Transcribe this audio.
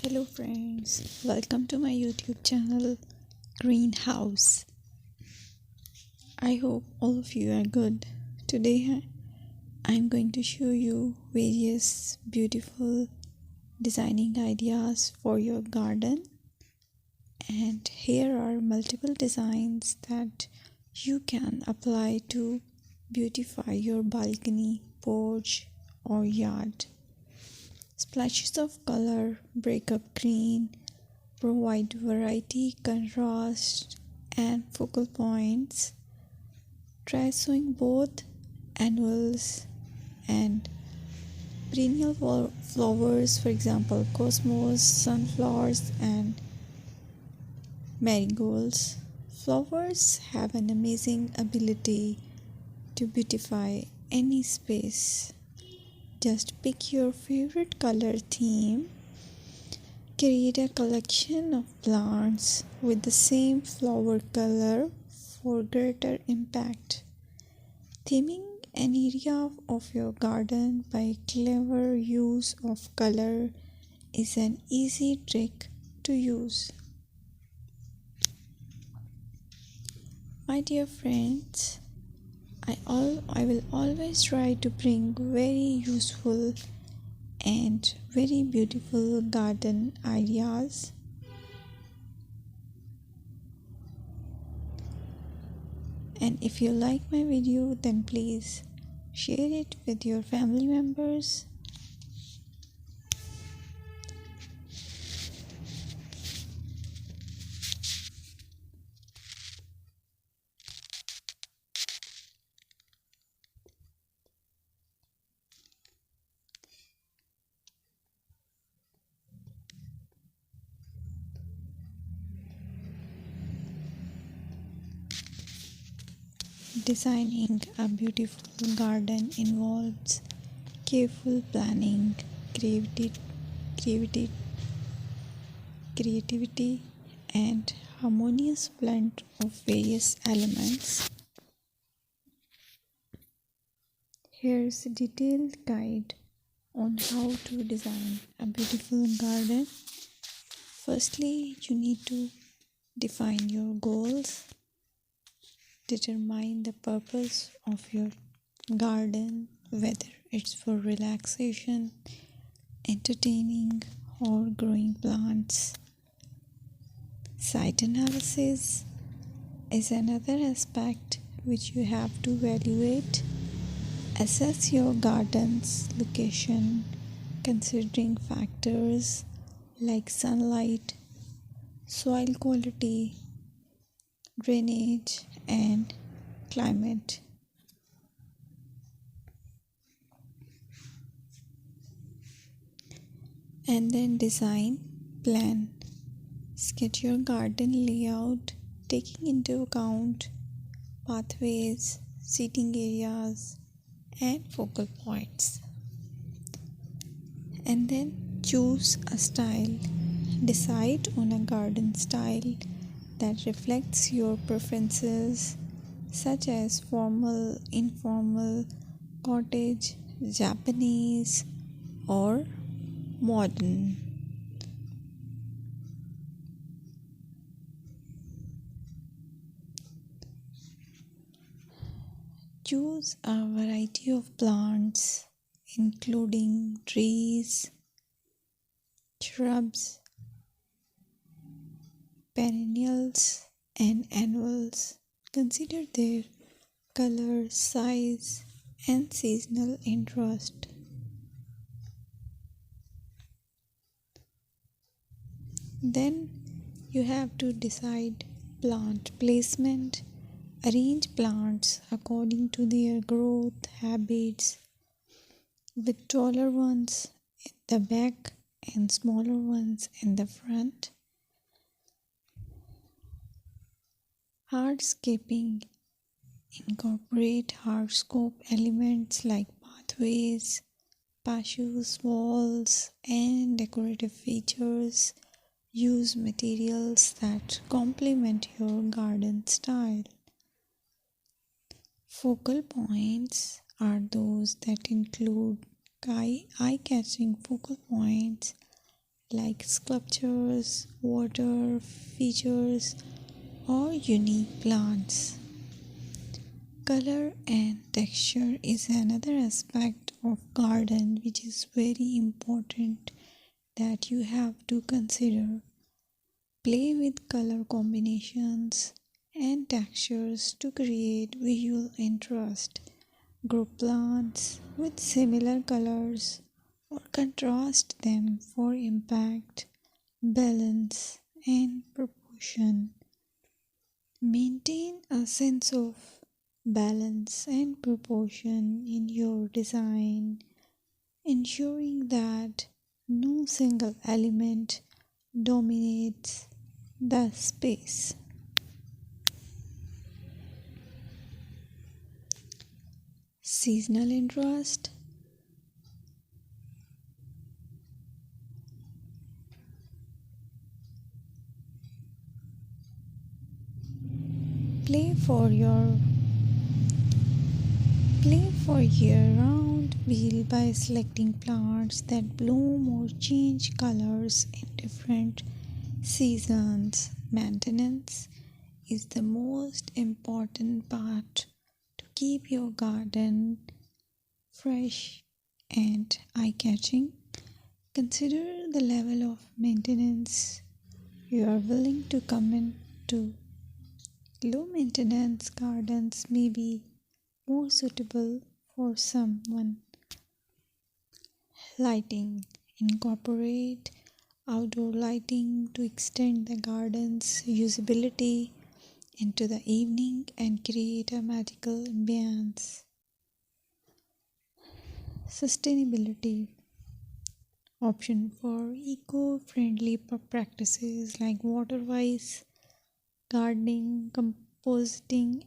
Hello friends, welcome to my YouTube channel Greenhouse. I hope all of you are good. Today I'm going to show you various beautiful designing ideas for your garden, and here are multiple designs that you can apply to beautify your balcony, porch or yard. Splashes of color break up green, provide variety, contrast, and focal points. Try sowing both annuals and perennial flowers, for example, cosmos, sunflowers, and marigolds. Flowers have an amazing ability to beautify any space. Just pick your favorite color theme. Create a collection of plants with the same flower color for greater impact. Theming an area of your garden by clever use of color is an easy trick to use. My dear friends, I will always try to bring very useful and very beautiful garden ideas. And if you like my video, then please share it with your family members. Designing a beautiful garden involves careful planning, creativity, creativity, and harmonious blend of various elements. Here's a detailed guide on how to design a beautiful garden. Firstly, you need to define your goals. Determine the purpose of your garden, whether it's for relaxation, entertaining, or growing plants. Site analysis is another aspect which you have to evaluate. Assess your garden's location, considering factors like sunlight, soil quality, drainage, and climate. And then design plan. Sketch your garden layout, taking into account pathways, seating areas, and focal points. And then choose a style. Decide on a garden style that reflects your preferences, such as formal, informal, cottage, Japanese, or modern. Choose a variety of plants, including trees, shrubs, perennials, and annuals. Consider their color, size, and seasonal interest. Then you have to decide plant placement. Arrange plants according to their growth habits, with taller ones in the back and smaller ones in the front. Hardscaping. Incorporate hardscape elements like pathways, patios, walls, and decorative features. Use materials that complement your garden style. Focal points are those that include eye-catching focal points like sculptures, water features, or unique plants. Color and texture is another aspect of garden which is very important that you have to consider. Play with color combinations and textures to create visual interest. Group plants with similar colors or contrast them for impact, balance, and proportion. Maintain a sense of balance and proportion in your design, ensuring that no single element dominates the space. Seasonal interest. Play for your Play for year-round wheel by selecting plants that bloom or change colors in different seasons. Maintenance is the most important part to keep your garden fresh and eye-catching. Consider the level of maintenance you are willing to commit to. Low maintenance gardens may be more suitable for someone. Lighting. Incorporate outdoor lighting to extend the garden's usability into the evening and create a magical ambience. Sustainability. Option for eco-friendly practices like water-wise gardening, composting,